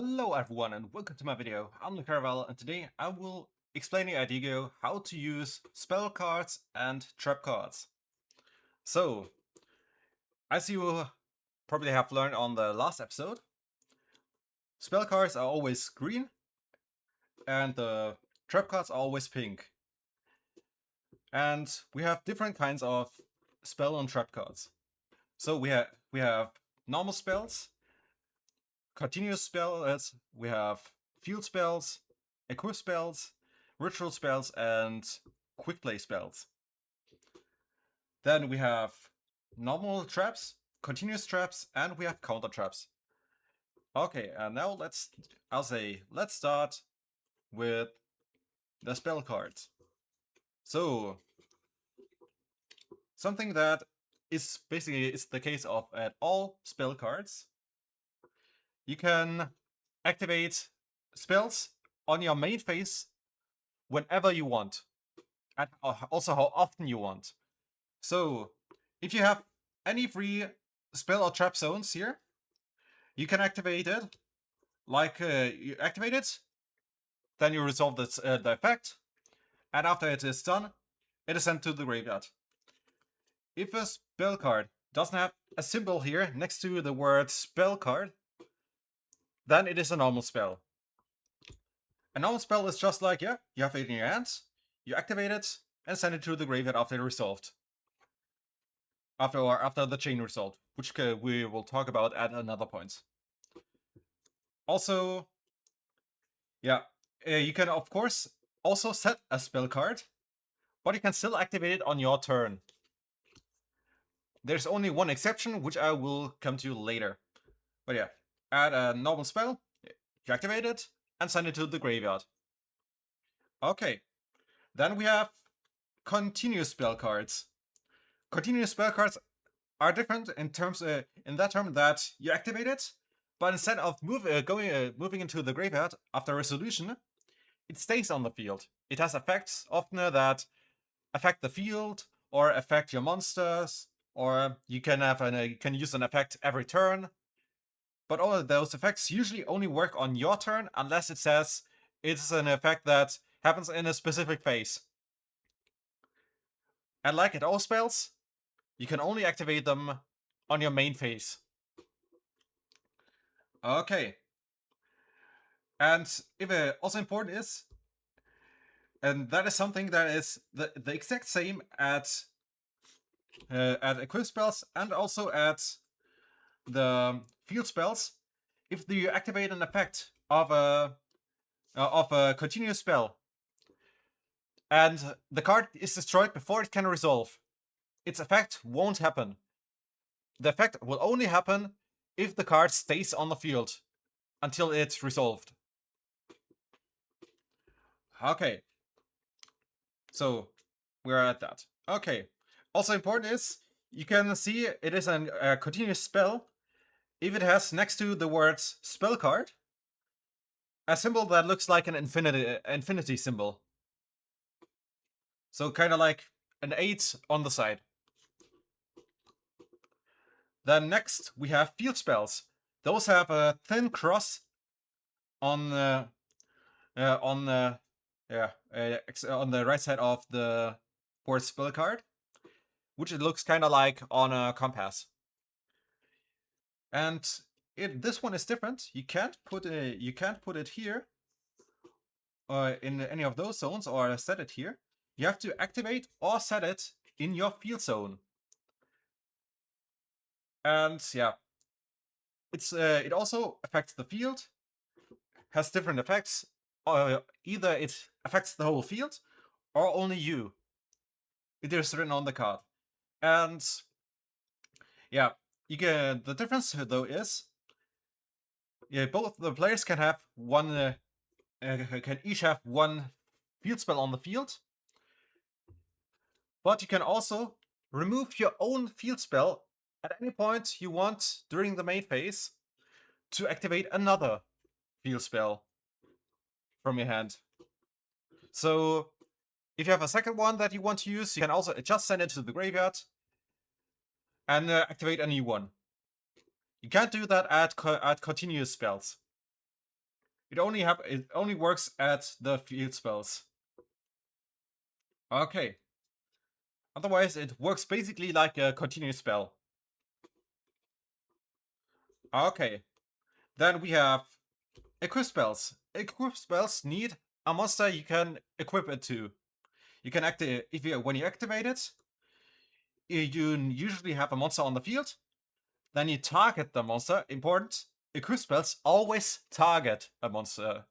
Hello everyone and welcome to my video. I'm Caravel and today I will explain at Yugioh how to use spell cards and trap cards. So, as you probably have learned on the last episode, spell cards are always green and the trap cards are always pink. And we have different kinds of spell and trap cards. So we have normal spells, continuous spells, we have field spells, equip spells, ritual spells, and quick play spells. Then we have normal traps, continuous traps, and we have counter traps. Okay, and now let's start with the spell cards. So something that is basically the case of at all spell cards. You can activate spells on your main phase whenever you want, and also how often you want. So, if you have any free spell or trap zones here, you can activate it. Like, you activate it, then you resolve the effect, and after it is done, it is sent to the graveyard. If a spell card doesn't have a symbol here next to the word spell card, then it is a normal spell. A normal spell is just like, yeah, you have it in your hands, you activate it, and send it to the graveyard after it resolved. After the chain resolved, which we will talk about at another point. Also, yeah, you can of course also set a spell card, but you can still activate it on your turn. There's only one exception, which I will come to later. But yeah, add a normal spell, you activate it, and send it to the graveyard. Okay, then we have continuous spell cards. Continuous spell cards are different in terms in that term that you activate it, but instead of moving into the graveyard after resolution, it stays on the field. It has effects often that affect the field or affect your monsters, or you can have you can use an effect every turn. But all of those effects usually only work on your turn unless it says it's an effect that happens in a specific phase. And like at all spells, you can only activate them on your main phase. Okay. And if also important is, and that is something that is the exact same at equip spells and also at the field spells. If you activate an effect of a continuous spell, and the card is destroyed before it can resolve, its effect won't happen. The effect will only happen if the card stays on the field until it's resolved. Okay. So we're at that. Okay. Also important is you can see it is a continuous spell if it has next to the words spell card a symbol that looks like an infinity symbol. So kind of like an 8 on the side. Then next we have field spells. Those have a thin cross on the on the right side of the word spell card, which it looks kind of like on a compass. And this one is different. You can't put it here in any of those zones or set it here. You have to activate or set it in your field zone. And yeah, it also affects the field, has different effects. Either it affects the whole field or only you. It is written on the card. And yeah, the difference though is, yeah, both the players can have one can each have one field spell on the field, but you can also remove your own field spell at any point you want during the main phase to activate another field spell from your hand. So if you have a second one that you want to use, you can also just send it to the graveyard and activate a new one. You can't do that at continuous spells. It only works at the field spells. Okay. Otherwise, it works basically like a continuous spell. Okay. Then we have equip spells. Equip spells need a monster you can equip it to. You can when you activate it, you usually have a monster on the field. Then you target the monster. Important. Equip spells always target a monster.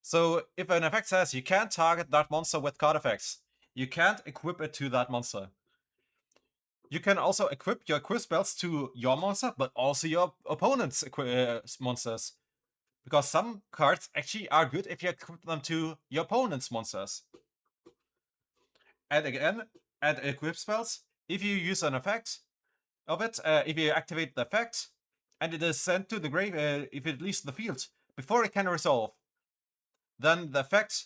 So if an effect says you can't target that monster with card effects, you can't equip it to that monster. You can also equip your equip spells to your monster, but also your opponent's monsters. Because some cards actually are good if you equip them to your opponent's monsters. And again, add equip spells. If you use an effect of it, if you activate the effect, and it is sent to the grave, if it leaves the field before it can resolve, then the effect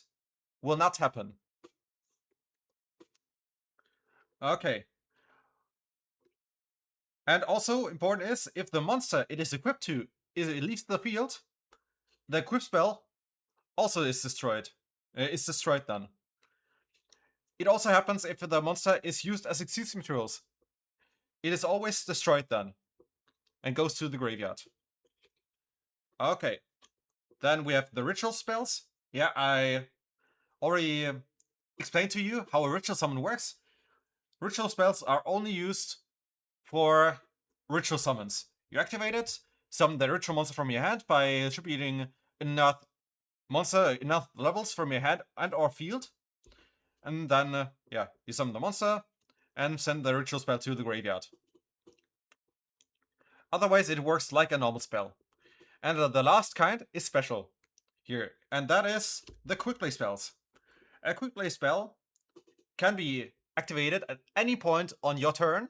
will not happen. Okay. And also important is, if the monster it is equipped to it leaves the field, the equip spell also is destroyed. Is destroyed then. It also happens if the monster is used as exceeds materials. It is always destroyed then, and goes to the graveyard. Okay. Then we have the ritual spells. Yeah, I already explained to you how a ritual summon works. Ritual spells are only used for ritual summons. You activate it, summon the ritual monster from your hand by attributing enough levels from your hand and or field. And then, you summon the monster and send the ritual spell to the graveyard. Otherwise, it works like a normal spell. And the last kind is special here, and that is the quick play spells. A quick play spell can be activated at any point on your turn.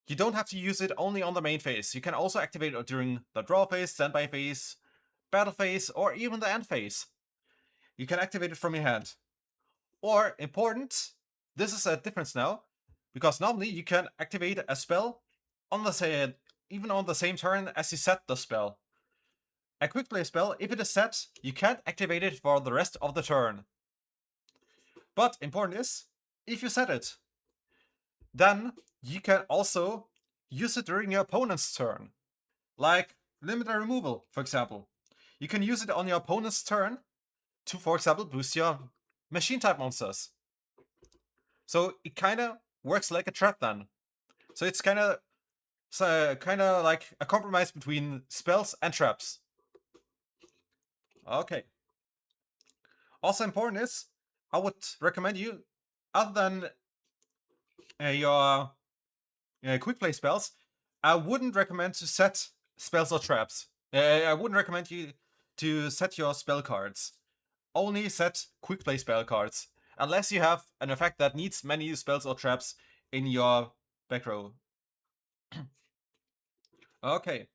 You don't have to use it only on the main phase. You can also activate it during the draw phase, standby phase, battle phase, or even the end phase. You can activate it from your hand. Or, important, this is a difference now, because normally you can activate a spell even on the same turn as you set the spell. A quick play spell, if it is set, you can't activate it for the rest of the turn. But important is, if you set it, then you can also use it during your opponent's turn. Like limited removal, for example. You can use it on your opponent's turn to, for example, boost your machine type monsters. So it kind of works like a trap then. So it's kind of like a compromise between spells and traps. Okay. Also important is, I would recommend you, other than your quick play spells, I wouldn't recommend to set spells or traps. I wouldn't recommend you to set your spell cards. Only set quick play spell cards, unless you have an effect that needs many spells or traps in your back row. Okay.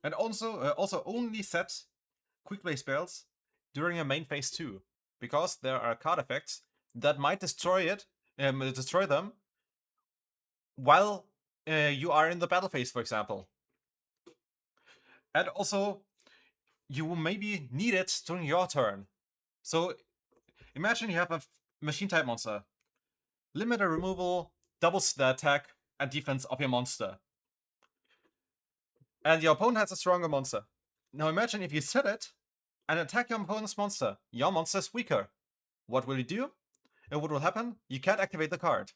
And also only set quick play spells during a main phase 2, because there are card effects that might destroy them while you are in the battle phase, for example. And also, you will maybe need it during your turn. So imagine you have a machine type monster. Limited removal doubles the attack and defense of your monster. And your opponent has a stronger monster. Now imagine if you set it and attack your opponent's monster. Your monster is weaker. What will you do? And what will happen? You can't activate the card.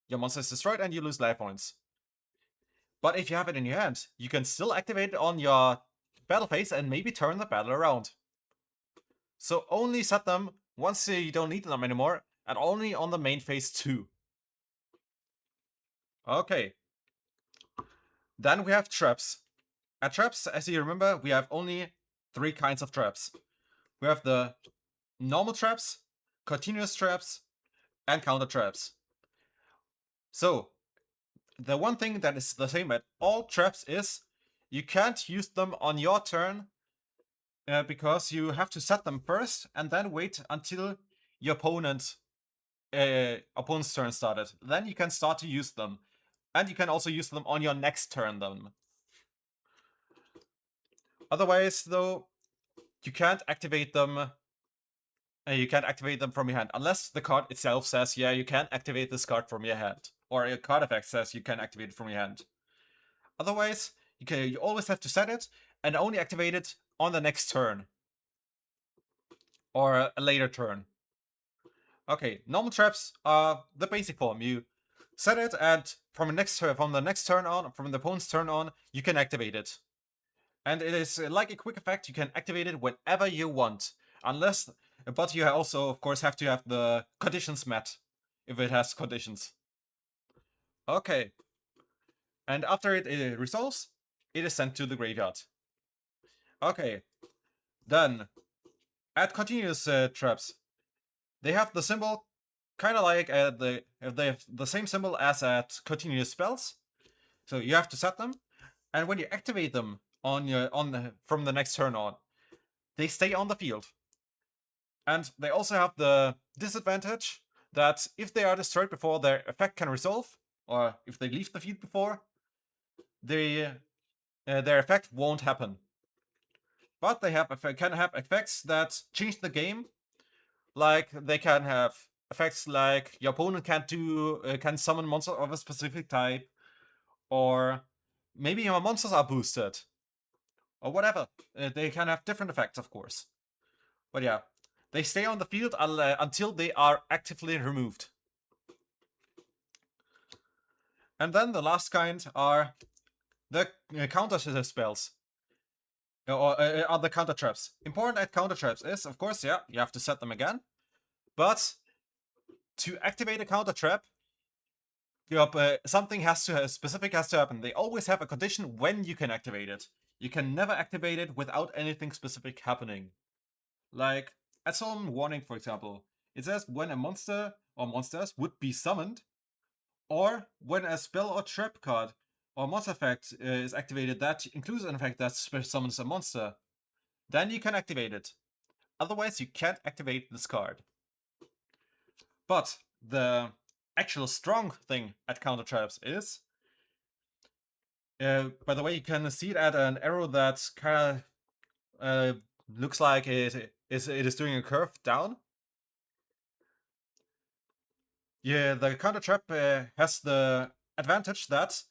Your monster is destroyed and you lose life points. But if you have it in your hand, you can still activate it on your battle phase and maybe turn the battle around. So only set them once you don't need them anymore, and only on the main phase 2. Okay. Then we have traps. At traps, as you remember, we have only 3 kinds of traps. We have the normal traps, continuous traps, and counter traps. So, the one thing that is the same at all traps is you can't use them on your turn because you have to set them first and then wait until your opponent's turn started. Then you can start to use them. And you can also use them on your next turn then. Otherwise, though, you can't activate them. You can't activate them from your hand unless the card itself says, yeah, you can activate this card from your hand, or a card effect says you can activate it from your hand. Otherwise, you always have to set it and only activate it on the next turn or a later turn. Okay, normal traps are the basic form. You set it, and from the next turn on, from the opponent's turn on, you can activate it. And it is like a quick effect. You can activate it whenever you want, but you also, of course, have to have the conditions met if it has conditions. Okay, and after it resolves, it is sent to the graveyard. Okay, then add continuous traps. They have the symbol kind of like they have the same symbol as at continuous spells. So you have to set them, and when you activate them from the next turn on, they stay on the field. And they also have the disadvantage that if they are destroyed before their effect can resolve, or if they leave the field before, their effect won't happen. But they can have effects that change the game. Like they can have effects like your opponent can summon monsters of a specific type, or maybe your monsters are boosted, or whatever. They can have different effects, of course. But yeah, they stay on the field until they are actively removed. And then the last kind are the counter spells. Or are the counter traps. Important at counter traps is, of course, yeah, you have to set them again. But to activate a counter trap, something specific has to happen. They always have a condition when you can activate it. You can never activate it without anything specific happening. Like, at some warning, for example, it says when a monster or monsters would be summoned, or when a spell or trap card or monster effect is activated that includes an effect that summons a monster, then you can activate it. Otherwise, you can't activate this card. But the actual strong thing at counter traps is, by the way, you can see it at an arrow that kind of looks like it is doing a curve down. Yeah, the counter trap has the advantage that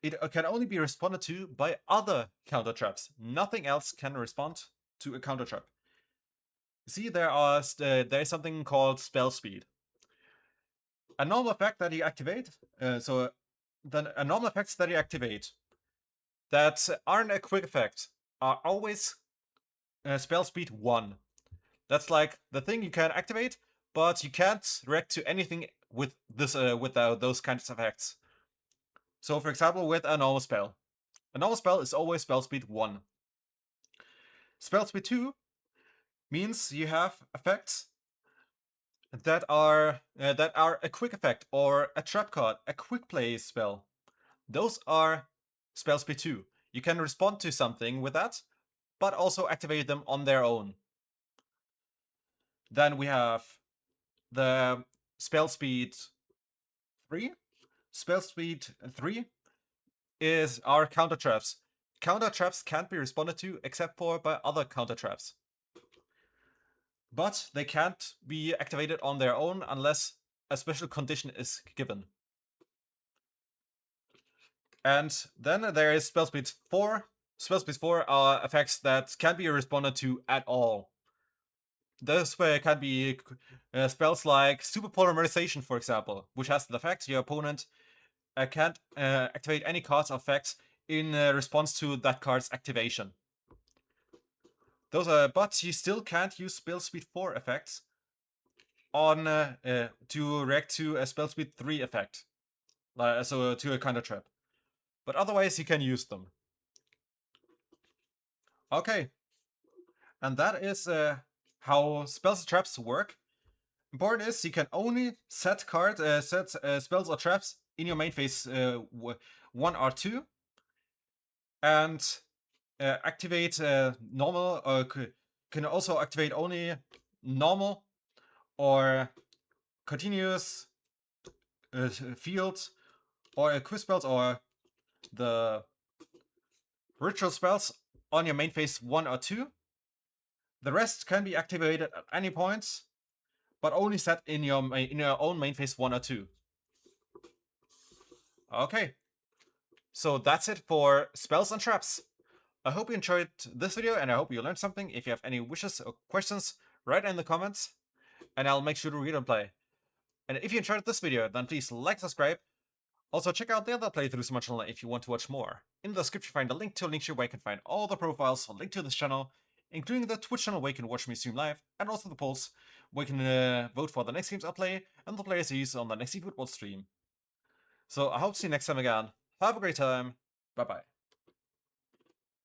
it can only be responded to by other counter traps. Nothing else can respond to a counter trap. See, there is something called spell speed. A normal effect that you activate. A normal effects that you activate that aren't a quick effect are always spell speed 1. That's like the thing you can activate, but you can't react to anything with those kinds of effects. So, for example, with a normal spell is always spell speed 1. Spell speed 2 means you have effects that are a quick effect or a trap card, a quick play spell. Those are spell speed 2. You can respond to something with that, but also activate them on their own. Then we have the spell speed 3. Spell speed 3 is our counter traps. Counter traps can't be responded to except for by other counter traps. But they can't be activated on their own unless a special condition is given. And then there is spell speed 4. Spell speed 4 are effects that can't be responded to at all. Those can be spells like Super Polymerization, for example, which has the effect your opponent can't activate any cards or effects in response to that card's activation. But you still can't use spell speed 4 effects on to react to a spell speed 3 effect, so to a counter trap. But otherwise, you can use them. Okay, and that is how spells and traps work. Important is you can only set spells or traps in your main phase 1 or 2, and activate normal, or can also activate only normal or continuous fields or quick spells or the ritual spells on your main phase 1 or 2. The rest can be activated at any point, but only set in your own main phase 1 or 2. Okay, so that's it for spells and traps. I hope you enjoyed this video and I hope you learned something. If you have any wishes or questions, write in the comments and I'll make sure to read and play. And if you enjoyed this video, then please like, subscribe. Also, check out the other playthroughs on my channel if you want to watch more. In the description, find a link to a link tree where you can find all the profiles, a link to this channel, including the Twitch channel where you can watch me stream live, and also the polls where you can vote for the next games I play and the players I use on the next eFootball stream. So I hope to see you next time again. Have a great time. Bye bye.